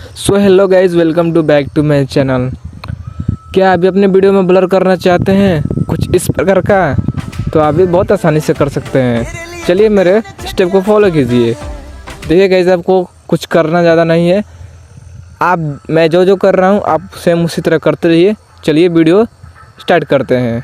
So hello guys, welcome to back to my channel. क्या अभी अपने वीडियो में ब्लर करना चाहते हैं कुछ इस प्रकार का, तो आप भी बहुत आसानी से कर सकते हैं। चलिए मेरे स्टेप को फॉलो कीजिए। देखिए गाइज, आपको कुछ करना ज़्यादा नहीं है। मैं जो कर रहा हूँ आप सेम उसी तरह करते रहिए। चलिए वीडियो स्टार्ट करते हैं।